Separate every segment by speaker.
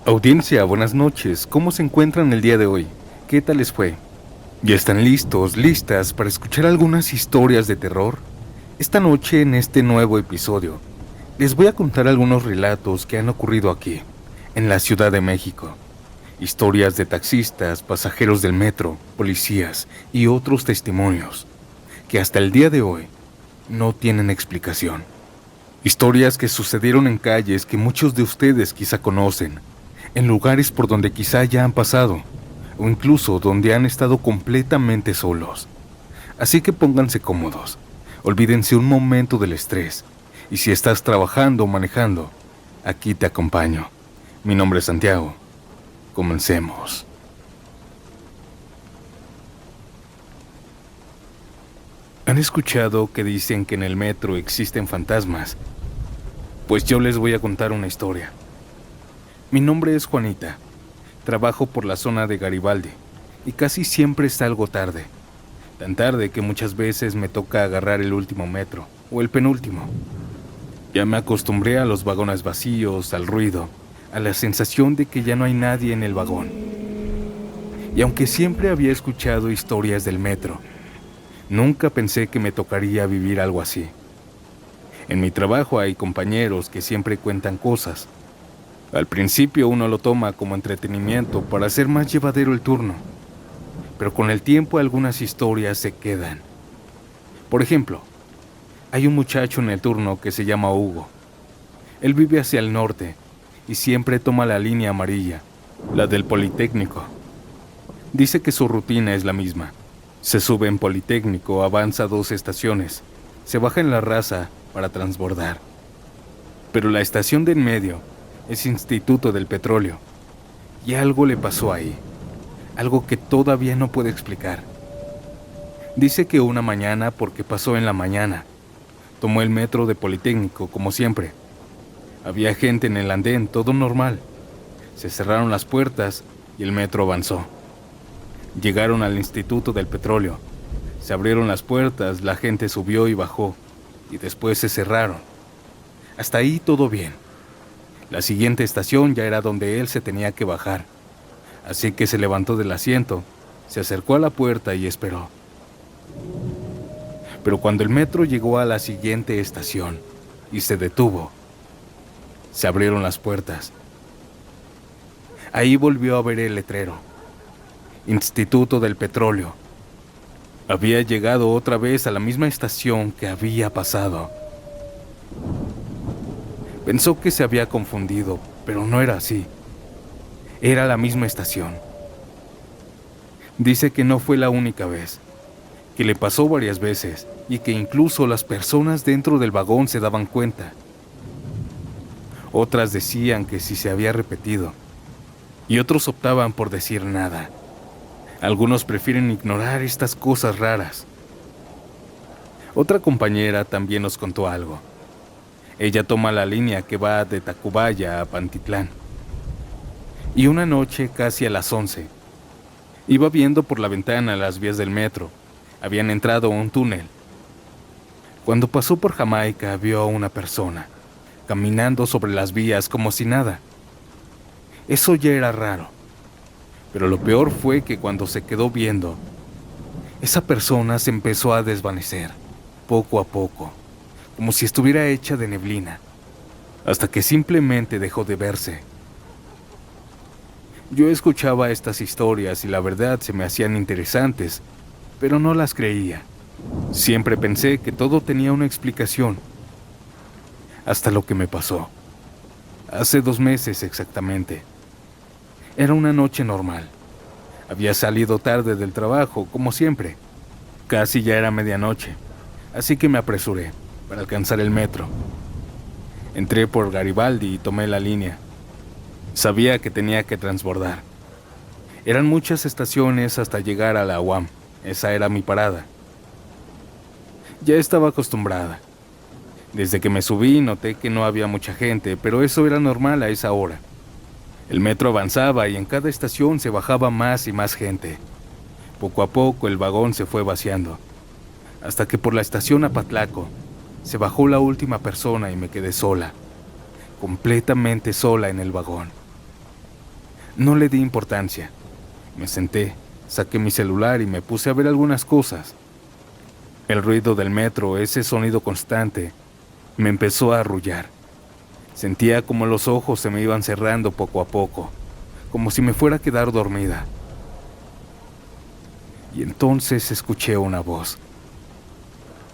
Speaker 1: Audiencia, buenas noches. ¿Cómo se encuentran el día de hoy? ¿Qué tal les fue? ¿Ya están listos, listas para escuchar algunas historias de terror? Esta noche, en este nuevo episodio, les voy a contar algunos relatos que han ocurrido aquí, en la Ciudad de México. Historias de taxistas, pasajeros del metro, policías y otros testimonios que hasta el día de hoy no tienen explicación. Historias que sucedieron en calles que muchos de ustedes quizá conocen, en lugares por donde quizá ya han pasado, o incluso donde han estado completamente solos. Así que pónganse cómodos, olvídense un momento del estrés, y si estás trabajando o manejando, aquí te acompaño. Mi nombre es Santiago. Comencemos. ¿Han escuchado que dicen que en el metro existen fantasmas? Pues yo les voy a contar una historia. Mi nombre es Juanita. Trabajo por la zona de Garibaldi y casi siempre salgo tarde. Tan tarde que muchas veces me toca agarrar el último metro o el penúltimo. Ya me acostumbré a los vagones vacíos, al ruido, a la sensación de que ya no hay nadie en el vagón. Y aunque siempre había escuchado historias del metro, nunca pensé que me tocaría vivir algo así. En mi trabajo hay compañeros que siempre cuentan cosas. Al principio uno lo toma como entretenimiento para hacer más llevadero el turno, pero con el tiempo algunas historias se quedan. Por ejemplo, hay un muchacho en el turno que se llama Hugo. Él vive hacia el norte y siempre toma la línea amarilla, la del Politécnico. Dice que su rutina es la misma. Se sube en Politécnico, avanza 2 estaciones, se baja en La Raza para transbordar. Pero la estación de en medio es Instituto del Petróleo, y algo le pasó ahí, algo que todavía no puede explicar. Dice que una mañana, porque pasó en la mañana, tomó el metro de Politécnico como siempre. Había gente en el andén, todo normal. Se cerraron las puertas y el metro avanzó. Llegaron al Instituto del Petróleo. Se abrieron las puertas, la gente subió y bajó, y después se cerraron. Hasta ahí todo bien. La siguiente estación ya era donde él se tenía que bajar, así que se levantó del asiento, se acercó a la puerta y esperó. Pero cuando el metro llegó a la siguiente estación y se detuvo, se abrieron las puertas. Ahí volvió a ver el letrero: Instituto del Petróleo. Había llegado otra vez a la misma estación que había pasado. Pensó que se había confundido, pero no era así. Era la misma estación. Dice que no fue la única vez, que le pasó varias veces y que incluso las personas dentro del vagón se daban cuenta. Otras decían que sí se había repetido y otros optaban por decir nada. Algunos prefieren ignorar estas cosas raras. Otra compañera también nos contó algo. Ella toma la línea que va de Tacubaya a Pantitlán. Y una noche, casi a las 11, iba viendo por la ventana las vías del metro. Habían entrado a un túnel. Cuando pasó por Jamaica, vio a una persona caminando sobre las vías como si nada. Eso ya era raro. Pero lo peor fue que cuando se quedó viendo, esa persona se empezó a desvanecer, poco a poco, como si estuviera hecha de neblina, hasta que simplemente dejó de verse. Yo escuchaba estas historias y la verdad se me hacían interesantes, pero no las creía. Siempre pensé que todo tenía una explicación, hasta lo que me pasó. Hace 2 meses exactamente. Era una noche normal. Había salido tarde del trabajo, como siempre. Casi ya era medianoche, así que me apresuré para alcanzar el metro. Entré por Garibaldi y tomé la línea. Sabía que tenía que transbordar. Eran muchas estaciones hasta llegar a la UAM. Esa era mi parada. Ya estaba acostumbrada. Desde que me subí noté que no había mucha gente, pero eso era normal a esa hora. El metro avanzaba y en cada estación se bajaba más y más gente. Poco a poco el vagón se fue vaciando, hasta que por la estación Apatlaco se bajó la última persona y me quedé sola, completamente sola en el vagón. No le di importancia. Me senté, saqué mi celular y me puse a ver algunas cosas. El ruido del metro, ese sonido constante, me empezó a arrullar. Sentía como los ojos se me iban cerrando poco a poco, como si me fuera a quedar dormida. Y entonces escuché una voz.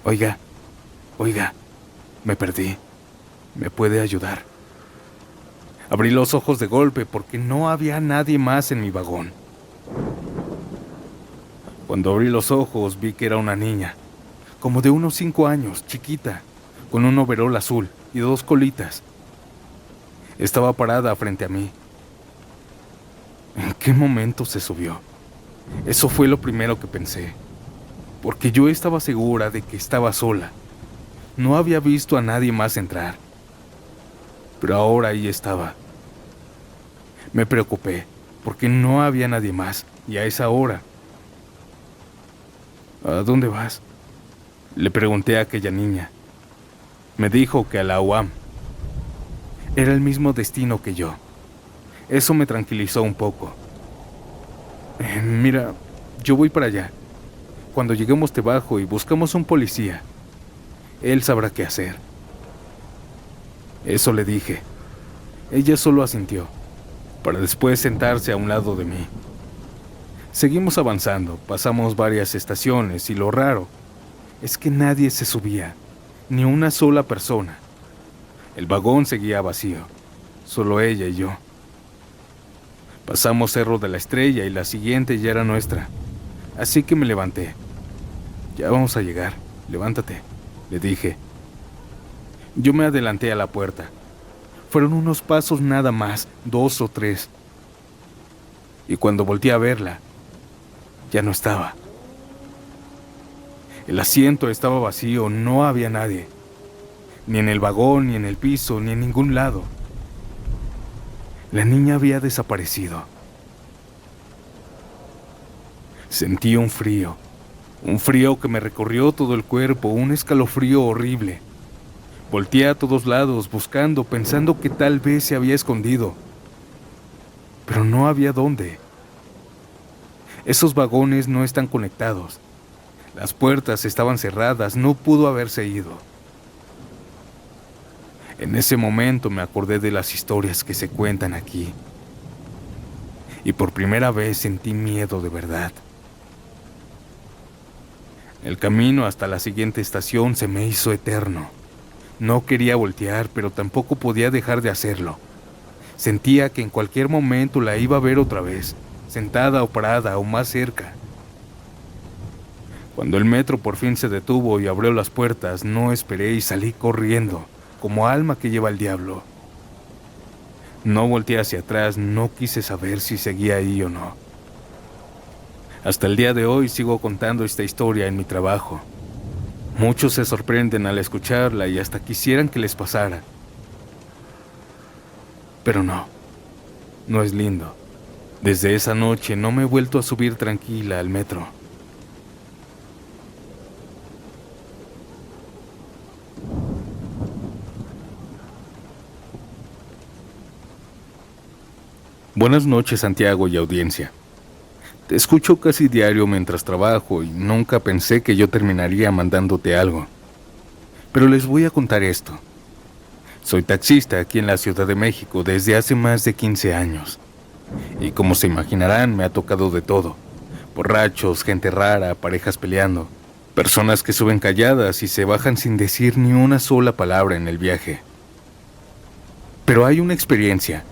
Speaker 1: Oiga, me perdí. ¿Me puede ayudar? Abrí los ojos de golpe porque no había nadie más en mi vagón. Cuando abrí los ojos vi que era una niña, como de unos 5 años, chiquita, con un overol azul y 2 colitas. Estaba parada frente a mí. ¿En qué momento se subió? Eso fue lo primero que pensé, porque yo estaba segura de que estaba sola. No había visto a nadie más entrar. Pero ahora ahí estaba. Me preocupé, porque no había nadie más, y a esa hora. ¿A dónde vas? Le pregunté a aquella niña. Me dijo que a la UAM. Era el mismo destino que yo. Eso me tranquilizó un poco. Mira, yo voy para allá. Cuando lleguemos te bajo y buscamos un policía. Él sabrá qué hacer. Eso le dije. Ella solo asintió, para después sentarse a un lado de mí. Seguimos avanzando, pasamos varias estaciones y lo raro es que nadie se subía, ni una sola persona. El vagón seguía vacío, solo ella y yo. Pasamos Cerro de la Estrella y la siguiente ya era nuestra, así que me levanté. Ya vamos a llegar, levántate, le dije. Yo me adelanté a la puerta. Fueron unos pasos nada más, 2 o 3. Y cuando volteé a verla, ya no estaba. El asiento estaba vacío, no había nadie. Ni en el vagón, ni en el piso, ni en ningún lado. La niña había desaparecido. Sentí un frío que me recorrió todo el cuerpo, un escalofrío horrible. Volteé a todos lados, buscando, pensando que tal vez se había escondido. Pero no había dónde. Esos vagones no están conectados. Las puertas estaban cerradas, no pudo haberse ido. En ese momento me acordé de las historias que se cuentan aquí. Y por primera vez sentí miedo de verdad. El camino hasta la siguiente estación se me hizo eterno. No quería voltear, pero tampoco podía dejar de hacerlo. Sentía que en cualquier momento la iba a ver otra vez, sentada o parada o más cerca. Cuando el metro por fin se detuvo y abrió las puertas, no esperé y salí corriendo, como alma que lleva el diablo. No volteé hacia atrás, no quise saber si seguía ahí o no. Hasta el día de hoy sigo contando esta historia en mi trabajo. Muchos se sorprenden al escucharla y hasta quisieran que les pasara. Pero no es lindo. Desde esa noche no me he vuelto a subir tranquila al metro. Buenas noches, Santiago y audiencia. Te escucho casi diario mientras trabajo y nunca pensé que yo terminaría mandándote algo. Pero les voy a contar esto. Soy taxista aquí en la Ciudad de México desde hace más de 15 años. Y como se imaginarán, me ha tocado de todo. Borrachos, gente rara, parejas peleando, personas que suben calladas y se bajan sin decir ni una sola palabra en el viaje. Pero hay una experiencia,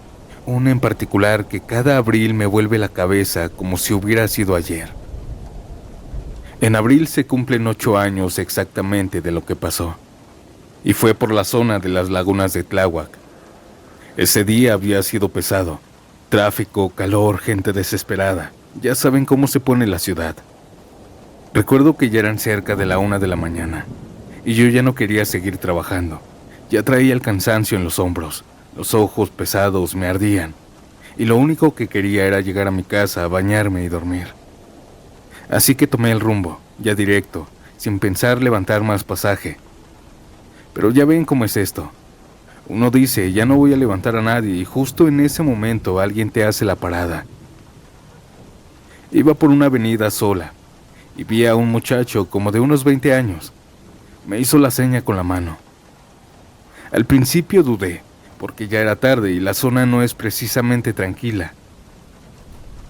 Speaker 1: una en particular que cada abril me vuelve la cabeza como si hubiera sido ayer. En abril se cumplen 8 años exactamente de lo que pasó, y fue por la zona de las lagunas de Tláhuac. Ese día había sido pesado, tráfico, calor, gente desesperada, ya saben cómo se pone la ciudad. Recuerdo que ya eran cerca de la 1 de la mañana, y yo ya no quería seguir trabajando, ya traía el cansancio en los hombros. Los ojos pesados me ardían, y lo único que quería era llegar a mi casa a bañarme y dormir. Así que tomé el rumbo, ya directo, sin pensar levantar más pasaje. Pero ya ven cómo es esto. Uno dice, ya no voy a levantar a nadie, y justo en ese momento alguien te hace la parada. Iba por una avenida sola, y vi a un muchacho como de unos 20 años. Me hizo la seña con la mano. Al principio dudé, porque ya era tarde y la zona no es precisamente tranquila.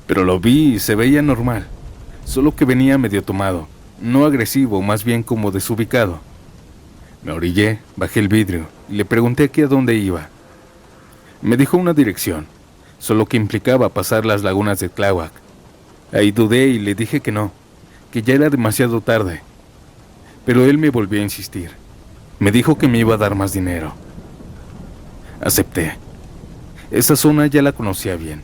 Speaker 1: Pero lo vi y se veía normal, solo que venía medio tomado, no agresivo, más bien como desubicado. Me orillé, bajé el vidrio y le pregunté que a dónde iba. Me dijo una dirección, solo que implicaba pasar las lagunas de Tláhuac. Ahí dudé y le dije que no, que ya era demasiado tarde. Pero él me volvió a insistir. Me dijo que me iba a dar más dinero. Acepté. Esa zona ya la conocía bien,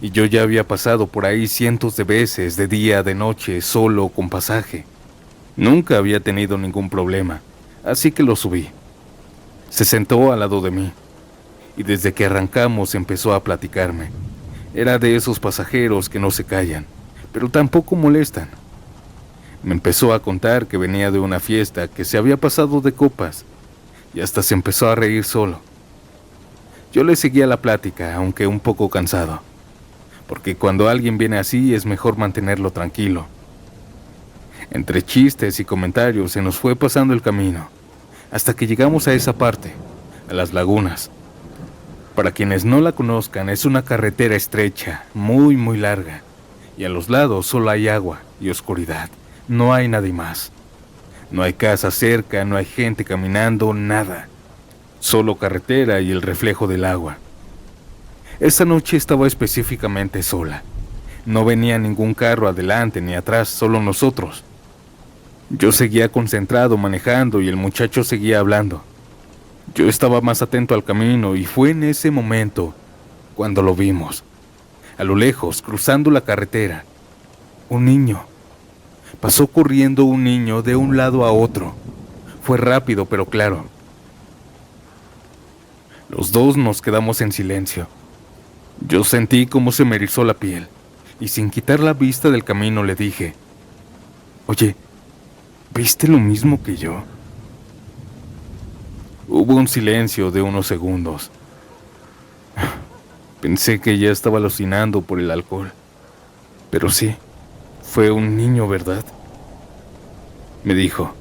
Speaker 1: y yo ya había pasado por ahí cientos de veces, de día, de noche, solo, con pasaje. Nunca había tenido ningún problema, así que lo subí. Se sentó al lado de mí, y desde que arrancamos empezó a platicarme. Era de esos pasajeros que no se callan, pero tampoco molestan. Me empezó a contar que venía de una fiesta, que se había pasado de copas, y hasta se empezó a reír solo. Yo le seguía la plática, aunque un poco cansado, porque cuando alguien viene así es mejor mantenerlo tranquilo. Entre chistes y comentarios se nos fue pasando el camino, hasta que llegamos a esa parte, a las lagunas. Para quienes no la conozcan, es una carretera estrecha, muy muy larga, y a los lados solo hay agua y oscuridad. No hay nadie más. No hay casa cerca, no hay gente caminando, nada. Solo carretera y el reflejo del agua. Esa noche estaba específicamente sola. No venía ningún carro adelante ni atrás, solo nosotros. Yo seguía concentrado manejando y el muchacho seguía hablando. Yo estaba más atento al camino y fue en ese momento cuando lo vimos. A lo lejos, cruzando la carretera, un niño. Pasó corriendo un niño de un lado a otro. Fue rápido pero claro. Los dos nos quedamos en silencio. Yo sentí cómo se me erizó la piel y sin quitar la vista del camino le dije: «Oye, ¿viste lo mismo que yo?». Hubo un silencio de unos segundos. Pensé que ya estaba alucinando por el alcohol. Pero sí, fue un niño, ¿verdad?, me dijo.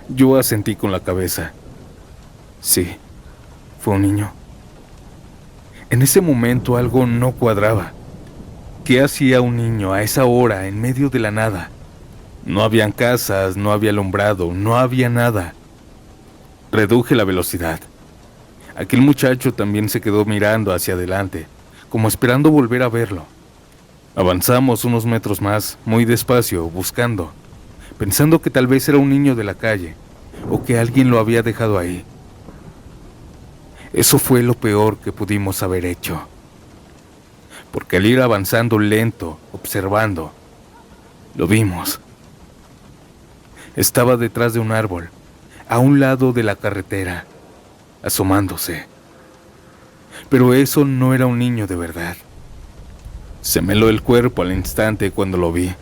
Speaker 1: Yo asentí con la cabeza. Sí, fue un niño. En ese momento algo no cuadraba. ¿Qué hacía un niño a esa hora en medio de la nada? No habían casas, no había alumbrado, no había nada. Reduje la velocidad. Aquel muchacho también se quedó mirando hacia adelante, como esperando volver a verlo. Avanzamos unos metros más, muy despacio, buscando, pensando que tal vez era un niño de la calle, o que alguien lo había dejado ahí. Eso fue lo peor que pudimos haber hecho. Porque al ir avanzando lento, observando, lo vimos. Estaba detrás de un árbol, a un lado de la carretera, asomándose. Pero eso no era un niño de verdad. Se me heló el cuerpo al instante cuando lo vi.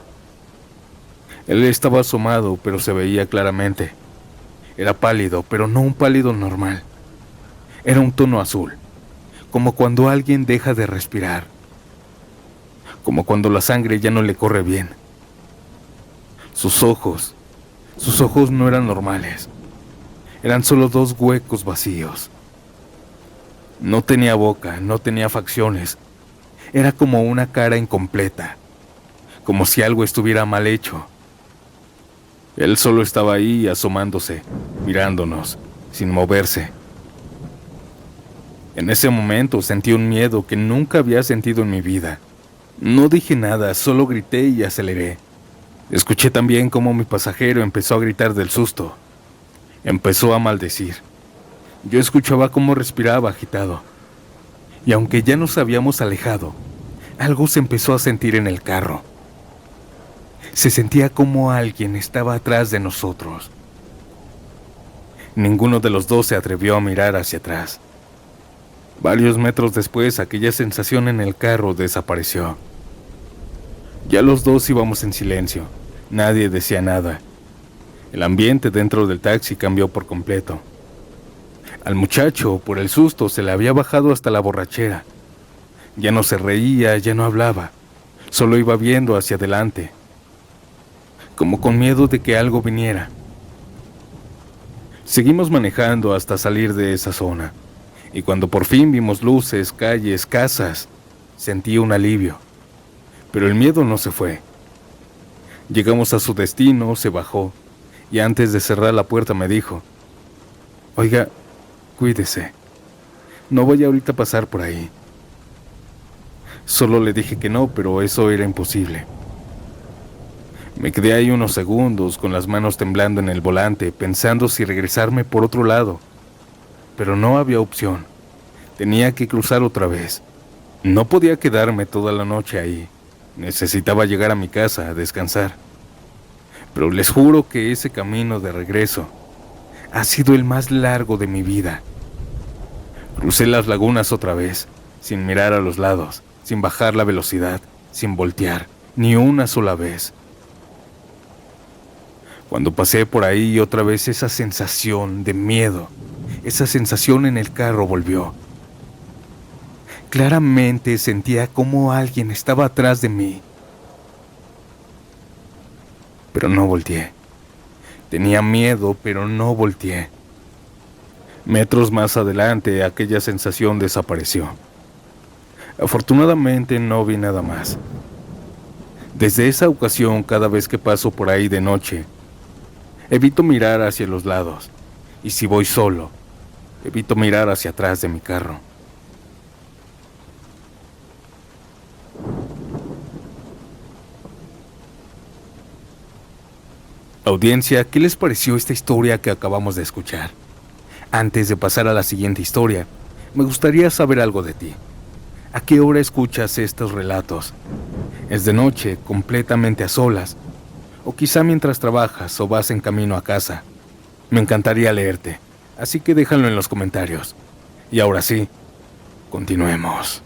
Speaker 1: Él estaba asomado, pero se veía claramente. Era pálido, pero no un pálido normal. Era un tono azul, como cuando alguien deja de respirar, como cuando la sangre ya no le corre bien. Sus ojos no eran normales. Eran solo dos huecos vacíos. No tenía boca, no tenía facciones. Era como una cara incompleta, como si algo estuviera mal hecho. Él solo estaba ahí asomándose, mirándonos, sin moverse. En ese momento sentí un miedo que nunca había sentido en mi vida. No dije nada, solo grité y aceleré. Escuché también cómo mi pasajero empezó a gritar del susto. Empezó a maldecir. Yo escuchaba cómo respiraba agitado. Y aunque ya nos habíamos alejado, algo se empezó a sentir en el carro. Se sentía como alguien estaba atrás de nosotros. Ninguno de los dos se atrevió a mirar hacia atrás. Varios metros después, aquella sensación en el carro desapareció. Ya los dos íbamos en silencio. Nadie decía nada. El ambiente dentro del taxi cambió por completo. Al muchacho, por el susto, se le había bajado hasta la borrachera. Ya no se reía, ya no hablaba, solo iba viendo hacia adelante, como con miedo de que algo viniera. Seguimos manejando hasta salir de esa zona, y cuando por fin vimos luces, calles, casas, sentí un alivio, pero el miedo no se fue. Llegamos a su destino, se bajó, y antes de cerrar la puerta me dijo: «Oiga, cuídese, no voy ahorita a pasar por ahí». Solo le dije que no, pero eso era imposible. Me quedé ahí unos segundos con las manos temblando en el volante, pensando si regresarme por otro lado. Pero no había opción. Tenía que cruzar otra vez. No podía quedarme toda la noche ahí. Necesitaba llegar a mi casa a descansar. Pero les juro que ese camino de regreso ha sido el más largo de mi vida. Crucé las lagunas otra vez, sin mirar a los lados, sin bajar la velocidad, sin voltear, ni una sola vez. Cuando pasé por ahí otra vez, esa sensación de miedo, esa sensación en el carro volvió. Claramente sentía como alguien estaba atrás de mí. Pero no volteé. Tenía miedo, pero no volteé. Metros más adelante, aquella sensación desapareció. Afortunadamente no vi nada más. Desde esa ocasión, cada vez que paso por ahí de noche, evito mirar hacia los lados, y si voy solo, evito mirar hacia atrás de mi carro. Audiencia, ¿qué les pareció esta historia que acabamos de escuchar? Antes de pasar a la siguiente historia, me gustaría saber algo de ti. ¿A qué hora escuchas estos relatos? ¿Es de noche, completamente a solas? ¿O quizá mientras trabajas o vas en camino a casa? Me encantaría leerte, así que déjalo en los comentarios. Y ahora sí, continuemos.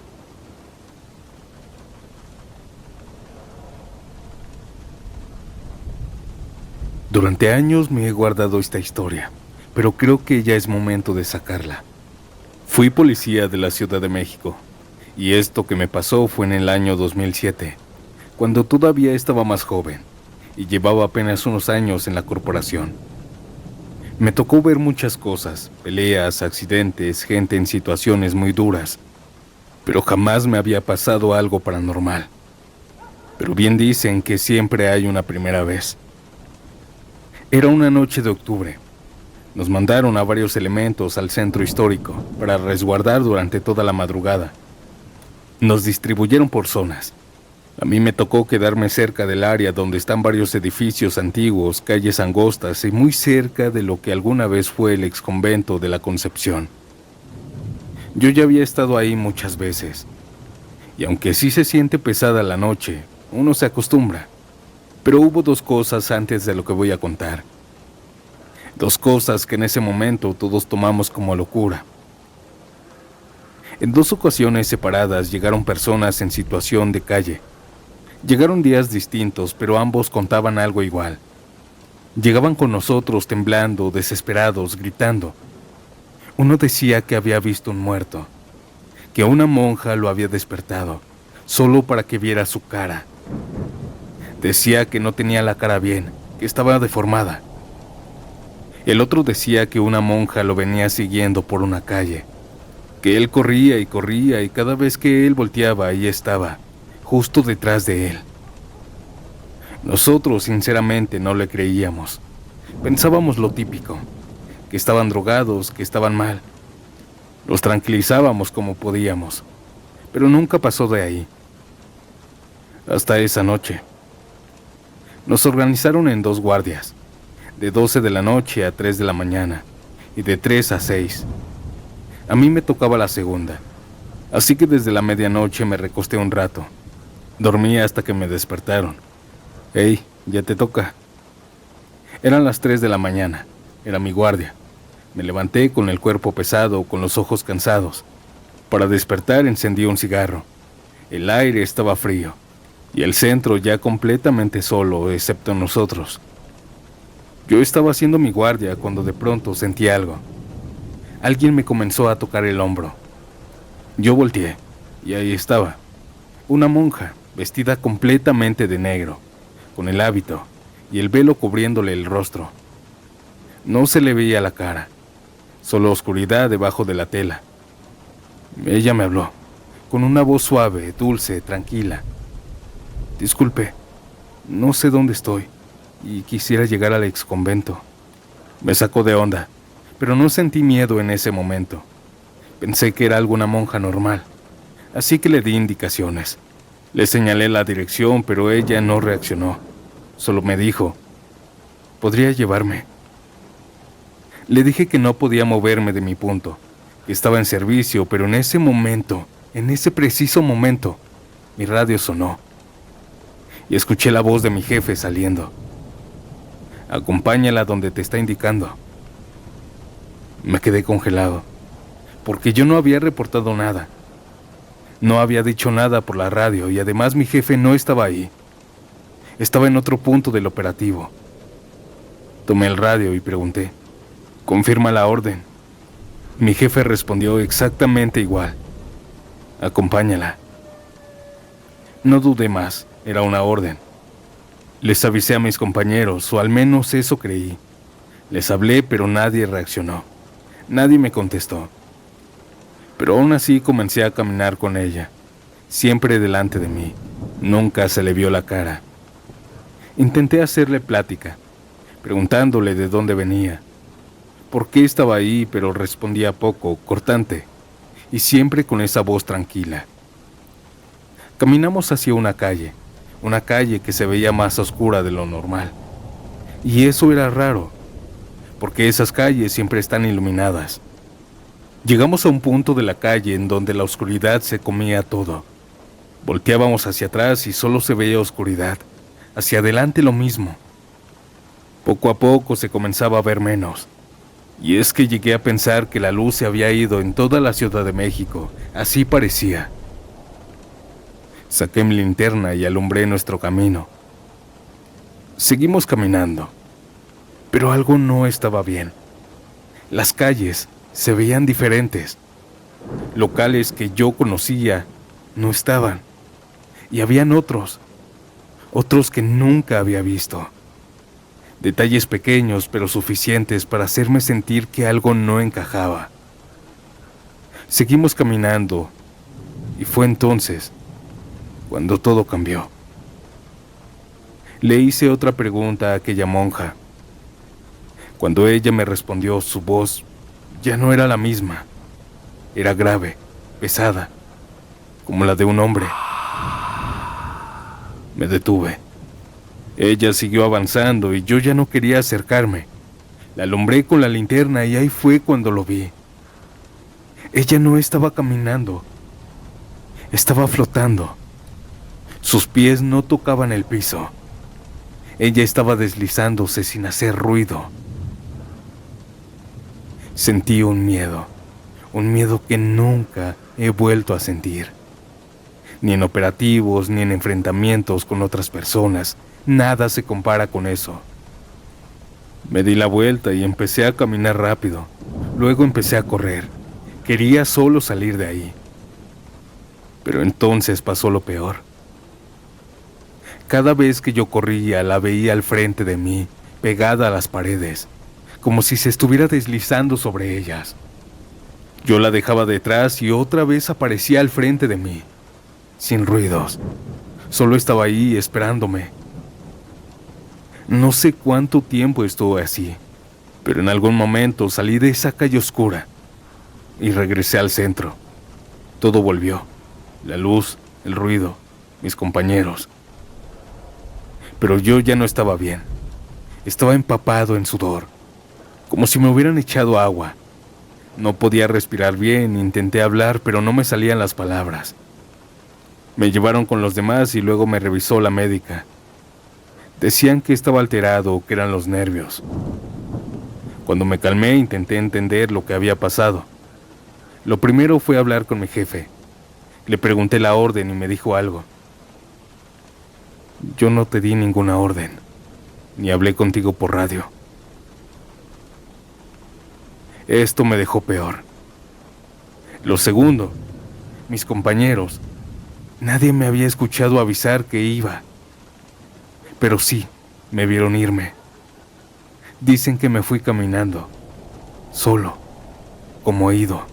Speaker 1: Durante años me he guardado esta historia, pero creo que ya es momento de sacarla. Fui policía de la Ciudad de México, y esto que me pasó fue en el año 2007, cuando todavía estaba más joven, y llevaba apenas unos años en la corporación. Me tocó ver muchas cosas, peleas, accidentes, gente en situaciones muy duras, pero jamás me había pasado algo paranormal. Pero bien dicen que siempre hay una primera vez. Era una noche de octubre. Nos mandaron a varios elementos al centro histórico para resguardar durante toda la madrugada. Nos distribuyeron por zonas. A mí me tocó quedarme cerca del área donde están varios edificios antiguos, calles angostas y muy cerca de lo que alguna vez fue el exconvento de la Concepción. Yo ya había estado ahí muchas veces, y aunque sí se siente pesada la noche, uno se acostumbra. Pero hubo dos cosas antes de lo que voy a contar. Dos cosas que en ese momento todos tomamos como locura. En dos ocasiones separadas llegaron personas en situación de calle. Llegaron días distintos, pero ambos contaban algo igual. Llegaban con nosotros temblando, desesperados, gritando. Uno decía que había visto un muerto, que una monja lo había despertado, solo para que viera su cara. Decía que no tenía la cara bien, que estaba deformada. El otro decía que una monja lo venía siguiendo por una calle, que él corría y cada vez que él volteaba, ahí estaba, justo detrás de él. Nosotros sinceramente no le creíamos. Pensábamos lo típico, que estaban drogados, que estaban mal. Los tranquilizábamos como podíamos, pero nunca pasó de ahí. Hasta esa noche. Nos organizaron en dos guardias, de 12 de la noche a 3 de la mañana, y de 3 a 6. A mí me tocaba la segunda, así que desde la medianoche me recosté un rato. Dormí hasta que me despertaron. «Hey, ya te toca». Eran las 3 de la mañana, era mi guardia. Me levanté con el cuerpo pesado, con los ojos cansados. Para despertar encendí un cigarro. El aire estaba frío, y el centro ya completamente solo, excepto nosotros. Yo estaba haciendo mi guardia cuando de pronto sentí algo. alguien me comenzó a tocar el hombro. Yo volteé, y ahí estaba, una monja, vestida completamente de negro, con el hábito y el velo cubriéndole el rostro. No se le veía la cara, solo oscuridad debajo de la tela. Ella me habló, con una voz suave, dulce, tranquila. Disculpe, no sé dónde estoy, y quisiera llegar al exconvento. Me sacó de onda, pero no sentí miedo en ese momento. Pensé que era alguna monja normal, así que le di indicaciones. Le señalé la dirección, pero ella no reaccionó. Solo me dijo, ¿podría llevarme? Le dije que no podía moverme de mi punto, que estaba en servicio, pero en ese momento, en ese preciso momento, mi radio sonó. Y escuché la voz de mi jefe saliendo. Acompáñala donde te está indicando. Me quedé congelado, porque yo no había reportado nada. No había dicho nada por la radio y además mi jefe no estaba ahí. Estaba en otro punto del operativo. Tomé el radio y pregunté, ¿confirma la orden? Mi jefe respondió exactamente igual. Acompáñala. No dudé más, era una orden. Les avisé a mis compañeros, o al menos eso creí. Les hablé, pero nadie reaccionó. Nadie me contestó. Pero aún así comencé a caminar con ella, siempre delante de mí. Nunca se le vio la cara. Intenté hacerle plática, preguntándole de dónde venía, por qué estaba ahí, pero respondía poco, cortante, y siempre con esa voz tranquila. Caminamos hacia una calle que se veía más oscura de lo normal. Y eso era raro, porque esas calles siempre están iluminadas. Llegamos a un punto de la calle en donde la oscuridad se comía todo. Volteábamos hacia atrás y solo se veía oscuridad. Hacia adelante lo mismo. Poco a poco se comenzaba a ver menos. Y es que llegué a pensar que la luz se había ido en toda la Ciudad de México. Así parecía. Saqué mi linterna y alumbré nuestro camino. Seguimos caminando, pero algo no estaba bien. Las calles se veían diferentes. Locales que yo conocía no estaban. Y habían otros que nunca había visto. Detalles pequeños pero suficientes para hacerme sentir que algo no encajaba. Seguimos caminando y fue entonces cuando todo cambió. Le hice otra pregunta a aquella monja. Cuando ella me respondió, su voz ya no era la misma. Era grave, pesada, como la de un hombre. Me detuve. Ella siguió avanzando y yo ya no quería acercarme. La alumbré con la linterna y ahí fue cuando lo vi. Ella no estaba caminando, estaba flotando. Sus pies no tocaban el piso. Ella estaba deslizándose sin hacer ruido. Sentí un miedo que nunca he vuelto a sentir. Ni en operativos, ni en enfrentamientos con otras personas. Nada se compara con eso. Me di la vuelta y empecé a caminar rápido. Luego empecé a correr. Quería solo salir de ahí. Pero entonces pasó lo peor. Cada vez que yo corría, la veía al frente de mí, pegada a las paredes, como si se estuviera deslizando sobre ellas. Yo la dejaba detrás y otra vez aparecía al frente de mí, sin ruidos. Solo estaba ahí esperándome. No sé cuánto tiempo estuve así, pero en algún momento salí de esa calle oscura y regresé al centro. Todo volvió, la luz, el ruido, mis compañeros. Pero yo ya no estaba bien. Estaba empapado en sudor, como si me hubieran echado agua. No podía respirar bien, intenté hablar, pero no me salían las palabras. Me llevaron con los demás y luego me revisó la médica. Decían que estaba alterado, que eran los nervios. Cuando me calmé, intenté entender lo que había pasado. Lo primero fue hablar con mi jefe. Le pregunté la orden y me dijo algo. Yo no te di ninguna orden, ni hablé contigo por radio. Esto me dejó peor. Lo segundo, mis compañeros. Nadie me había escuchado avisar que iba. Pero sí, me vieron irme. Dicen que me fui caminando, solo, como ido,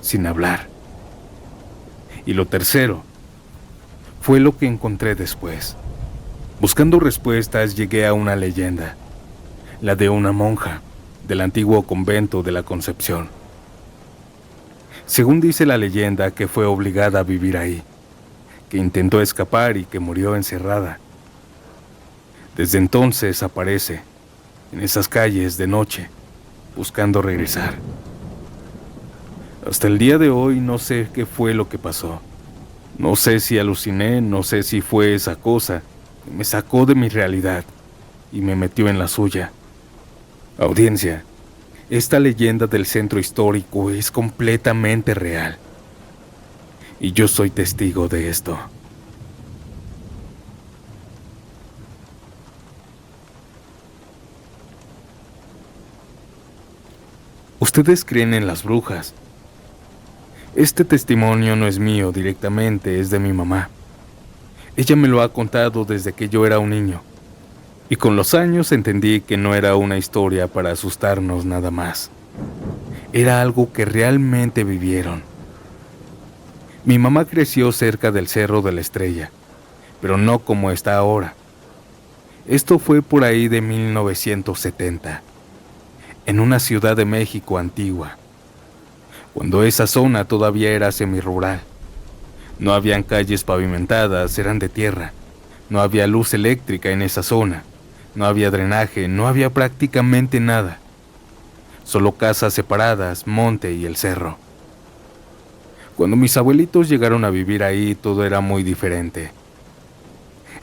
Speaker 1: sin hablar. Y lo tercero, fue lo que encontré después. Buscando respuestas llegué a una leyenda, la de una monja del antiguo convento de la Concepción. Según dice la leyenda que fue obligada a vivir ahí, que intentó escapar y que murió encerrada. Desde entonces aparece en esas calles de noche, buscando regresar. Hasta el día de hoy no sé qué fue lo que pasó. No sé si aluciné, no sé si fue esa cosa que me sacó de mi realidad y me metió en la suya. Audiencia, esta leyenda del centro histórico es completamente real. Y yo soy testigo de esto. ¿Ustedes creen en las brujas? Este testimonio no es mío directamente, es de mi mamá. Ella me lo ha contado desde que yo era un niño. Y con los años entendí que no era una historia para asustarnos nada más. Era algo que realmente vivieron. Mi mamá creció cerca del Cerro de la Estrella, pero no como está ahora. Esto fue por ahí de 1970, en una Ciudad de México antigua, cuando esa zona todavía era semirural. No habían calles pavimentadas, eran de tierra. No había luz eléctrica en esa zona. No había drenaje, no había prácticamente nada. Solo casas separadas, monte y el cerro. Cuando mis abuelitos llegaron a vivir ahí, todo era muy diferente.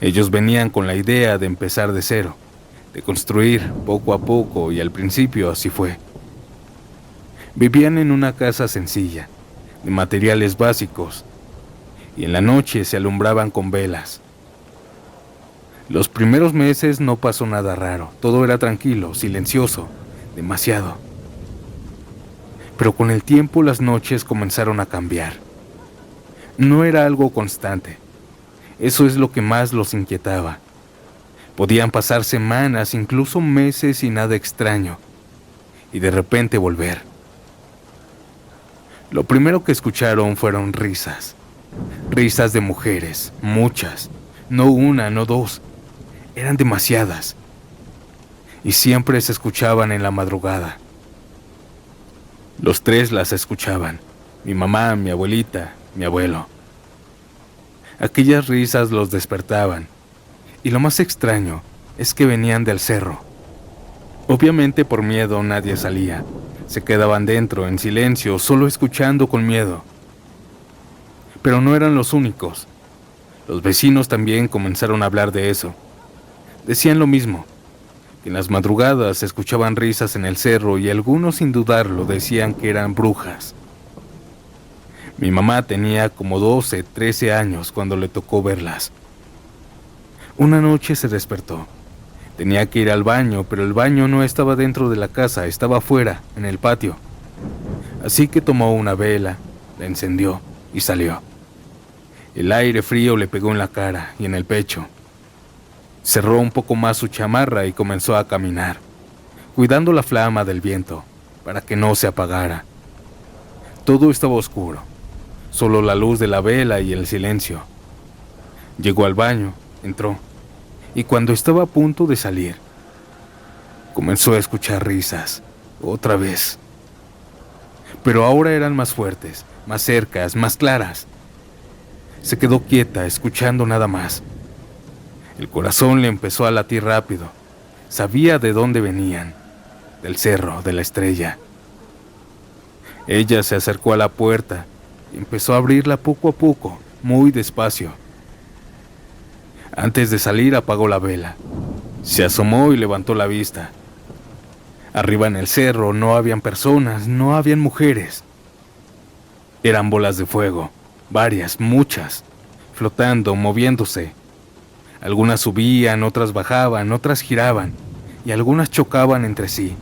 Speaker 1: Ellos venían con la idea de empezar de cero, de construir poco a poco, y al principio así fue. Vivían en una casa sencilla, de materiales básicos, y en la noche se alumbraban con velas. Los primeros meses no pasó nada raro, todo era tranquilo, silencioso, demasiado. Pero con el tiempo las noches comenzaron a cambiar. No era algo constante. Eso es lo que más los inquietaba. Podían pasar semanas, incluso meses y nada extraño, y de repente volver. Lo primero que escucharon fueron risas. Risas de mujeres, muchas, no una, no dos. Eran demasiadas. Y siempre se escuchaban en la madrugada. Los tres las escuchaban, mi mamá, mi abuelita, mi abuelo. Aquellas risas los despertaban, y lo más extraño es que venían del cerro. Obviamente por miedo nadie salía, se quedaban dentro en silencio, solo escuchando con miedo. Pero no eran los únicos. Los vecinos también comenzaron a hablar de eso. Decían lo mismo, que en las madrugadas se escuchaban risas en el cerro y algunos sin dudarlo decían que eran brujas. Mi mamá tenía como 12, 13 años cuando le tocó verlas. Una noche se despertó. Tenía que ir al baño, pero el baño no estaba dentro de la casa, estaba afuera, en el patio. Así que tomó una vela, la encendió y salió. El aire frío le pegó en la cara y en el pecho. Cerró un poco más su chamarra y comenzó a caminar, cuidando la flama del viento para que no se apagara. Todo estaba oscuro, solo la luz de la vela y el silencio. Llegó al baño, entró, y cuando estaba a punto de salir, comenzó a escuchar risas, otra vez. Pero ahora eran más fuertes, más cercas, más claras. Se quedó quieta, escuchando nada más. El corazón le empezó a latir rápido. Sabía de dónde venían, del Cerro de la Estrella. Ella se acercó a la puerta y empezó a abrirla poco a poco, muy despacio. Antes de salir apagó la vela. Se asomó y levantó la vista. Arriba en el cerro no habían personas, no habían mujeres. Eran bolas de fuego, varias, muchas, flotando, moviéndose. Algunas subían, otras bajaban, otras giraban, y algunas chocaban entre sí.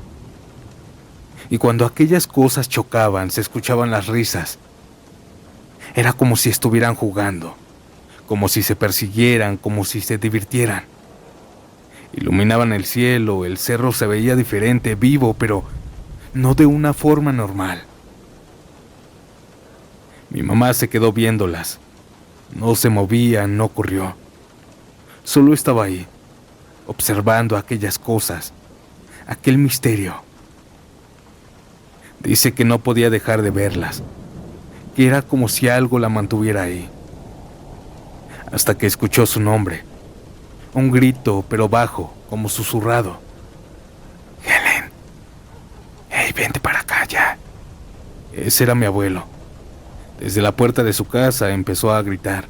Speaker 1: Y cuando aquellas cosas chocaban, se escuchaban las risas. Era como si estuvieran jugando, como si se persiguieran, como si se divirtieran. Iluminaban el cielo, el cerro se veía diferente, vivo, pero no de una forma normal. Mi mamá se quedó viéndolas. No se movía, no corrió. Solo estaba ahí, observando aquellas cosas, aquel misterio. Dice que no podía dejar de verlas, que era como si algo la mantuviera ahí. Hasta que escuchó su nombre. Un grito, pero bajo, como susurrado. Helen. Hey, vente para acá ya. Ese era mi abuelo. Desde la puerta de su casa empezó a gritar.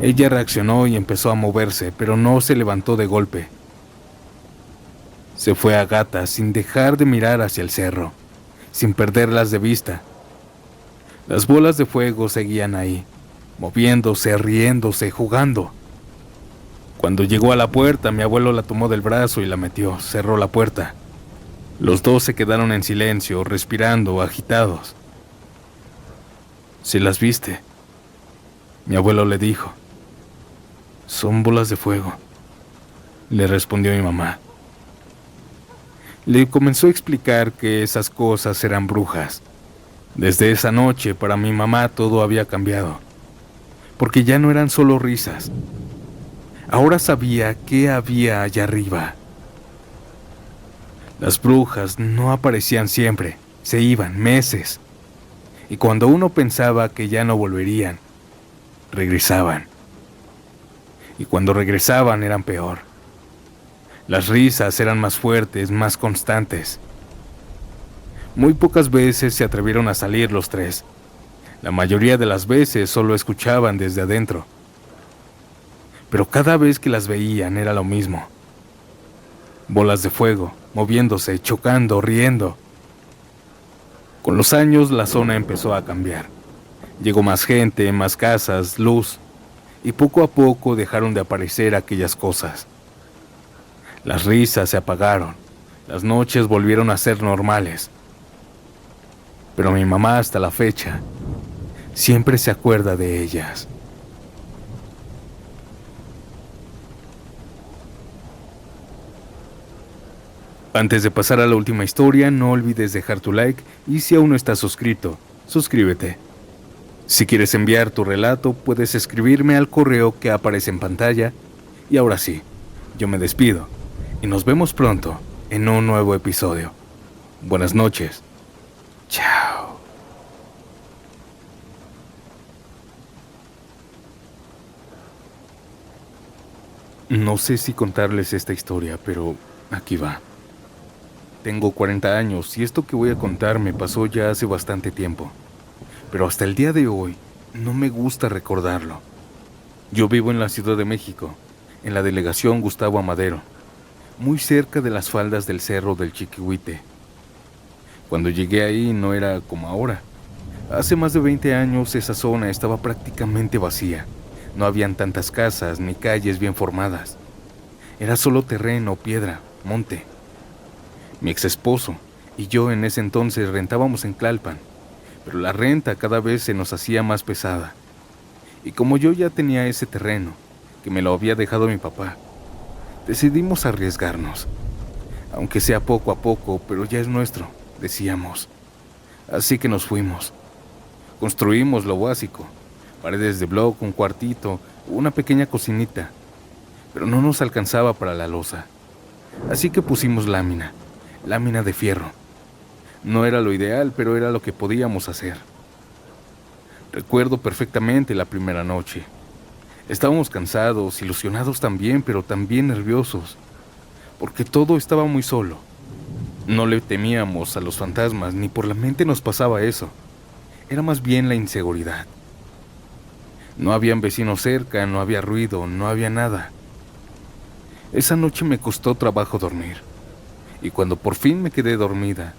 Speaker 1: Ella reaccionó y empezó a moverse, pero no se levantó de golpe. Se fue a gatas sin dejar de mirar hacia el cerro, sin perderlas de vista. Las bolas de fuego seguían ahí, moviéndose, riéndose, jugando. Cuando llegó a la puerta, mi abuelo la tomó del brazo y la metió, cerró la puerta. Los dos se quedaron en silencio, respirando, agitados. ¿Sí las viste?, mi abuelo le dijo. Son bolas de fuego, le respondió mi mamá. Le comenzó a explicar que esas cosas eran brujas. Desde esa noche, para mi mamá todo había cambiado, porque ya no eran solo risas. Ahora sabía qué había allá arriba. Las brujas no aparecían siempre, se iban meses. Y cuando uno pensaba que ya no volverían, regresaban. Y cuando regresaban eran peor. Las risas eran más fuertes, más constantes. Muy pocas veces se atrevieron a salir los tres. La mayoría de las veces solo escuchaban desde adentro. Pero cada vez que las veían era lo mismo. Bolas de fuego, moviéndose, chocando, riendo. Con los años la zona empezó a cambiar. Llegó más gente, más casas, luz, y poco a poco dejaron de aparecer aquellas cosas. Las risas se apagaron, las noches volvieron a ser normales. Pero mi mamá hasta la fecha siempre se acuerda de ellas. Antes de pasar a la última historia, no olvides dejar tu like y si aún no estás suscrito, suscríbete. Si quieres enviar tu relato, puedes escribirme al correo que aparece en pantalla. Y ahora sí, yo me despido y nos vemos pronto en un nuevo episodio. Buenas noches. Chao. No sé si contarles esta historia, pero aquí va. Tengo 40 años y esto que voy a contar me pasó ya hace bastante tiempo. Pero hasta el día de hoy no me gusta recordarlo. Yo vivo en la Ciudad de México, en la delegación Gustavo Amadero, muy cerca de las faldas del Cerro del Chiquihuite. Cuando llegué ahí no era como ahora. Hace más de 20 años esa zona estaba prácticamente vacía. No habían tantas casas ni calles bien formadas. Era solo terreno, piedra, monte. Mi ex esposo y yo en ese entonces rentábamos en Tlalpan, pero la renta cada vez se nos hacía más pesada. Y como yo ya tenía ese terreno, que me lo había dejado mi papá, decidimos arriesgarnos. Aunque sea poco a poco, pero ya es nuestro, decíamos. Así que nos fuimos. Construimos lo básico, paredes de bloc, un cuartito, una pequeña cocinita, pero no nos alcanzaba para la loza. Así que pusimos lámina de fierro. No era lo ideal, pero era lo que podíamos hacer. Recuerdo perfectamente la primera noche. Estábamos cansados, ilusionados también, pero también nerviosos, porque todo estaba muy solo. No le temíamos a los fantasmas, ni por la mente nos pasaba eso. Era más bien la inseguridad. No habían vecinos cerca, no había ruido, no había nada. Esa noche me costó trabajo dormir. Y cuando por fin me quedé dormida,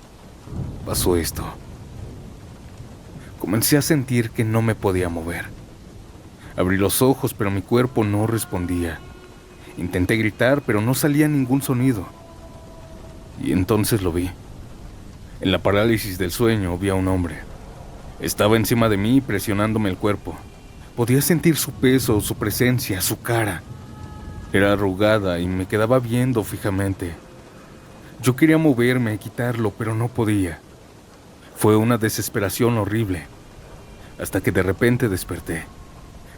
Speaker 1: pasó esto. Comencé a sentir que no me podía mover. Abrí los ojos, pero mi cuerpo no respondía. Intenté gritar, pero no salía ningún sonido. Y entonces lo vi. En la parálisis del sueño vi a un hombre. Estaba encima de mí presionándome el cuerpo. Podía sentir su peso, su presencia, su cara. Era arrugada y me quedaba viendo fijamente. Yo quería moverme y quitarlo, pero no podía. Fue una desesperación horrible, hasta que de repente desperté.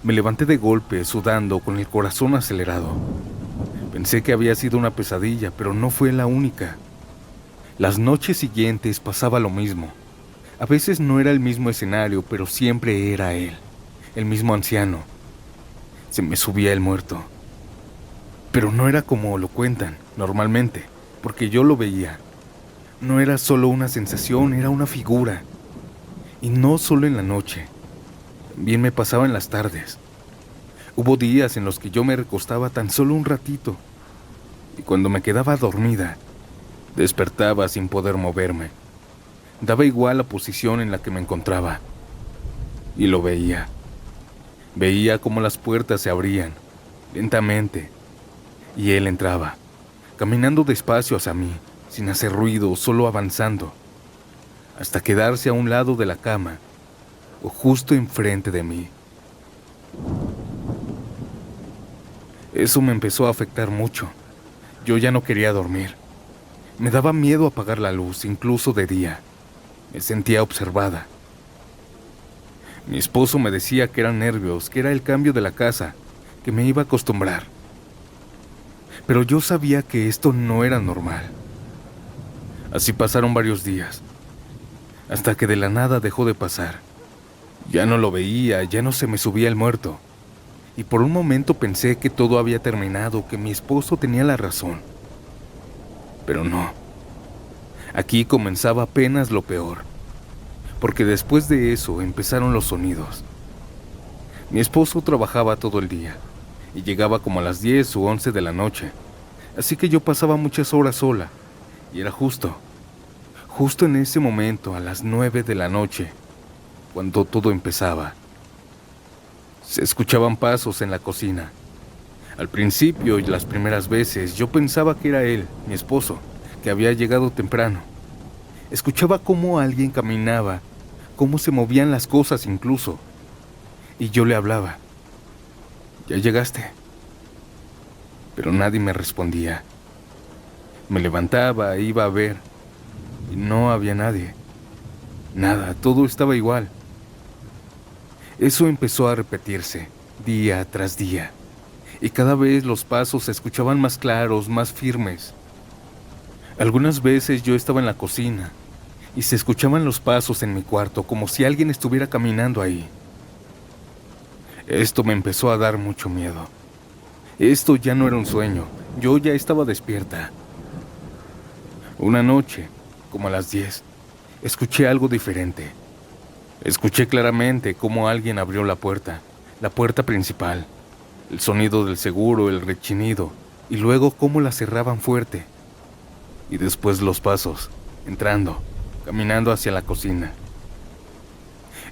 Speaker 1: Me levanté de golpe, sudando, con el corazón acelerado. Pensé que había sido una pesadilla, pero no fue la única. Las noches siguientes pasaba lo mismo. A veces no era el mismo escenario, pero siempre era él, el mismo anciano. Se me subía el muerto. Pero no era como lo cuentan, normalmente, porque yo lo veía. No era solo una sensación, era una figura. Y no solo en la noche, también me pasaba en las tardes. Hubo días en los que yo me recostaba tan solo un ratito, y cuando me quedaba dormida, despertaba sin poder moverme. Daba igual la posición en la que me encontraba. Y lo veía. Veía cómo las puertas se abrían, lentamente, y él entraba, caminando despacio hacia mí, sin hacer ruido, solo avanzando, hasta quedarse a un lado de la cama, o justo enfrente de mí. Eso me empezó a afectar mucho. Yo ya no quería dormir. Me daba miedo apagar la luz, incluso de día. Me sentía observada. Mi esposo me decía que eran nervios, que era el cambio de la casa, que me iba a acostumbrar. Pero yo sabía que esto no era normal. Así pasaron varios días, hasta que de la nada dejó de pasar. Ya no lo veía, ya no se me subía el muerto. Y por un momento pensé que todo había terminado, que mi esposo tenía la razón. Pero no. Aquí comenzaba apenas lo peor, porque después de eso empezaron los sonidos. Mi esposo trabajaba todo el día y llegaba como a las 10 u 11 de la noche, así que yo pasaba muchas horas sola, y era justo en ese momento, a las 9 de la noche, cuando todo empezaba. Se escuchaban pasos en la cocina. Al principio y las primeras veces yo pensaba que era él, mi esposo, que había llegado temprano. Escuchaba cómo alguien caminaba, cómo se movían las cosas incluso. Y yo le hablaba. ¿Ya llegaste? Pero nadie me respondía. Me levantaba e iba a ver, y no había nadie. Nada, todo estaba igual. Eso empezó a repetirse, día tras día, y cada vez los pasos se escuchaban más claros, más firmes. Algunas veces yo estaba en la cocina, y se escuchaban los pasos en mi cuarto, como si alguien estuviera caminando ahí. Esto me empezó a dar mucho miedo. Esto ya no era un sueño, yo ya estaba despierta. Una noche, como a las 10, escuché algo diferente. Escuché claramente cómo alguien abrió la puerta principal, el sonido del seguro, el rechinido, y luego cómo la cerraban fuerte. Y después los pasos, entrando, caminando hacia la cocina.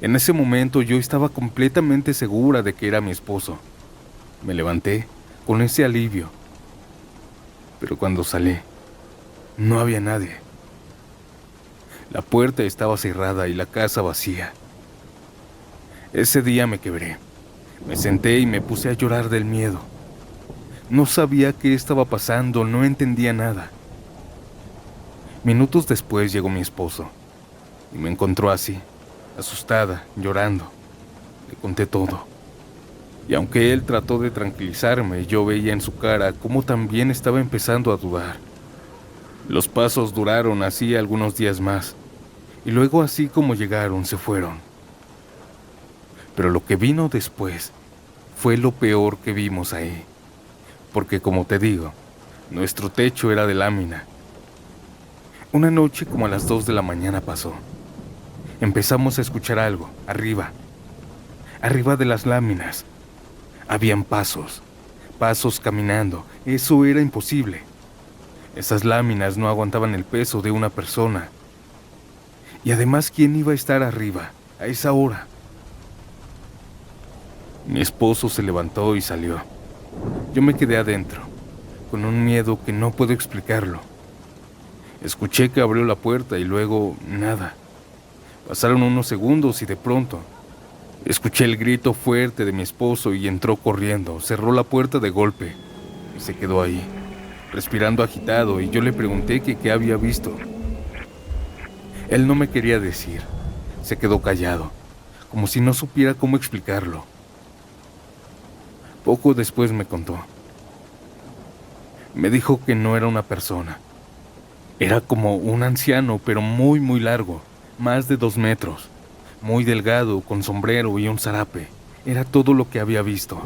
Speaker 1: En ese momento yo estaba completamente segura de que era mi esposo. Me levanté con ese alivio. Pero cuando salí, no había nadie. La puerta estaba cerrada y la casa vacía. Ese día me quebré. Me senté y me puse a llorar del miedo. No sabía qué estaba pasando, no entendía nada. Minutos después llegó mi esposo y me encontró así, asustada, llorando. Le conté todo. Y aunque él trató de tranquilizarme, yo veía en su cara cómo también estaba empezando a dudar. Los pasos duraron así algunos días más, y luego así como llegaron, se fueron. Pero lo que vino después fue lo peor que vimos ahí, porque como te digo, nuestro techo era de lámina. Una noche como a las 2 de la mañana pasó. Empezamos a escuchar algo, arriba de las láminas. Habían pasos caminando, eso era imposible. Esas láminas no aguantaban el peso de una persona. Y además, ¿quién iba a estar arriba a esa hora? Mi esposo se levantó y salió. Yo me quedé adentro, con un miedo que no puedo explicarlo. Escuché que abrió la puerta y luego nada. Pasaron unos segundos y de pronto escuché el grito fuerte de mi esposo y entró corriendo, cerró la puerta de golpe y se quedó ahí, respirando agitado, y yo le pregunté que qué había visto. Él no me quería decir, se quedó callado, como si no supiera cómo explicarlo. Poco después me contó. Me dijo que no era una persona. Era como un anciano, pero muy, muy largo, más de 2 metros, muy delgado, con sombrero y un zarape. Era todo lo que había visto.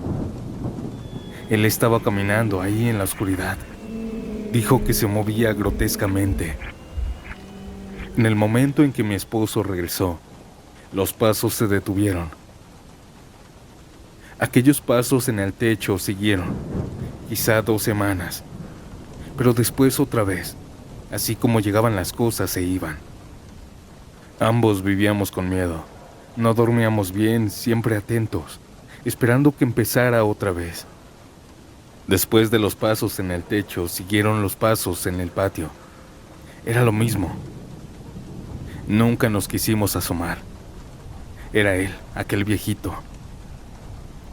Speaker 1: Él estaba caminando ahí en la oscuridad. Dijo que se movía grotescamente. En el momento en que mi esposo regresó, los pasos se detuvieron. Aquellos pasos en el techo siguieron, quizá 2 semanas, pero después otra vez, así como llegaban las cosas se iban. Ambos vivíamos con miedo, no dormíamos bien, siempre atentos, esperando que empezara otra vez. Después de los pasos en el techo, siguieron los pasos en el patio. Era lo mismo. Nunca nos quisimos asomar. Era él, aquel viejito.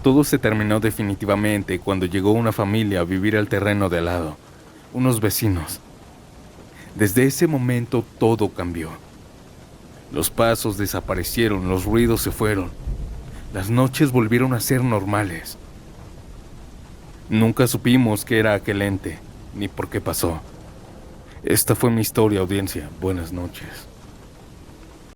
Speaker 1: Todo se terminó definitivamente cuando llegó una familia a vivir al terreno de al lado, unos vecinos. Desde ese momento todo cambió. Los pasos desaparecieron, los ruidos se fueron. Las noches volvieron a ser normales. Nunca supimos qué era aquel ente, ni por qué pasó. Esta fue mi historia, audiencia. Buenas noches.